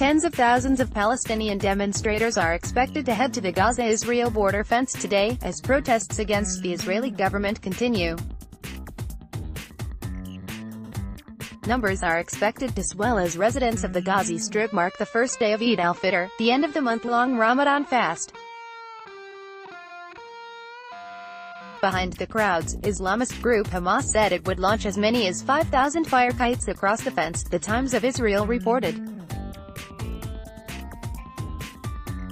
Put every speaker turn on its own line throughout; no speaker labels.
Tens of thousands of Palestinian demonstrators are expected to head to the Gaza-Israel border fence today, as protests against the Israeli government continue. Numbers are expected to swell as residents of the Gaza Strip mark the first day of Eid al-Fitr, the end of the month-long Ramadan fast. Behind the crowds, Islamist group Hamas said it would launch as many as 5,000 fire kites across the fence, the Times of Israel reported.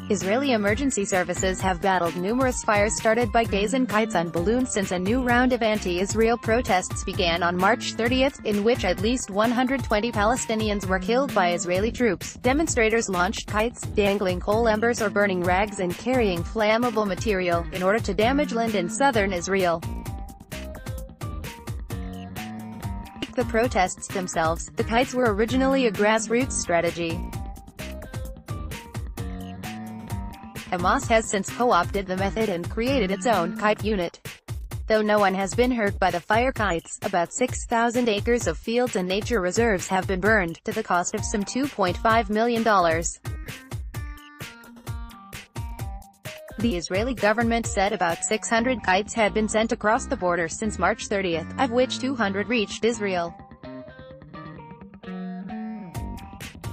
Israeli emergency services have battled numerous fires started by Gazan kites on balloons since a new round of anti-Israel protests began on March 30, in which at least 120 Palestinians were killed by Israeli troops. Demonstrators launched kites, dangling coal embers or burning rags and carrying flammable material, in order to damage land in southern Israel. Like the protests themselves, the kites were originally a grassroots strategy. Hamas has since co-opted the method and created its own kite unit. Though no one has been hurt by the fire kites, about 6,000 acres of fields and nature reserves have been burned, to the cost of some $2.5 million. The Israeli government said about 600 kites had been sent across the border since March 30, of which 200 reached Israel.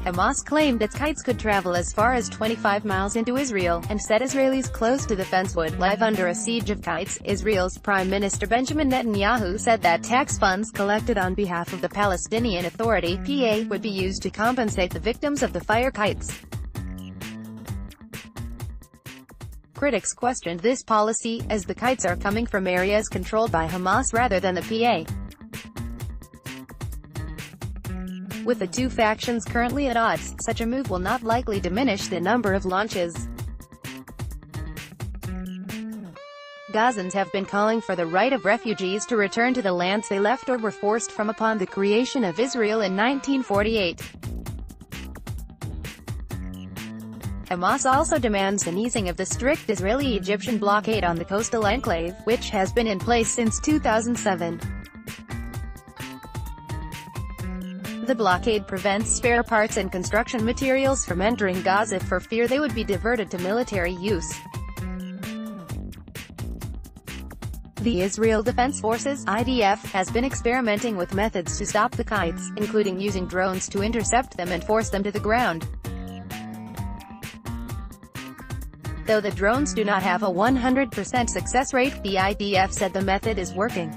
Hamas claimed its kites could travel as far as 25 miles into Israel, and said Israelis close to the fence would live under a siege of kites. Israel's Prime Minister Benjamin Netanyahu said that tax funds collected on behalf of the Palestinian Authority (PA) would be used to compensate the victims of the fire kites. Critics questioned this policy, as the kites are coming from areas controlled by Hamas rather than the PA. With the two factions currently at odds, such a move will not likely diminish the number of launches. Gazans have been calling for the right of refugees to return to the lands they left or were forced from upon the creation of Israel in 1948. Hamas also demands an easing of the strict Israeli-Egyptian blockade on the coastal enclave, which has been in place since 2007. The blockade prevents spare parts and construction materials from entering Gaza for fear they would be diverted to military use. The Israel Defense Forces (IDF) has been experimenting with methods to stop the kites, including using drones to intercept them and force them to the ground. Though the drones do not have a 100% success rate, the IDF said the method is working.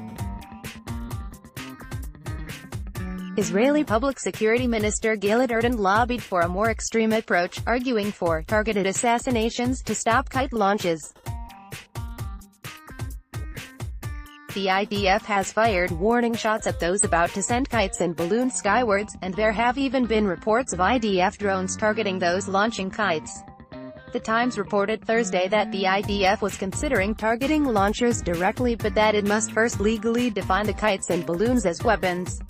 Israeli Public Security Minister Gilad Erdan lobbied for a more extreme approach, arguing for targeted assassinations to stop kite launches. The IDF has fired warning shots at those about to send kites and balloons skywards, and there have even been reports of IDF drones targeting those launching kites. The Times reported Thursday that the IDF was considering targeting launchers directly, but that it must first legally define the kites and balloons as weapons.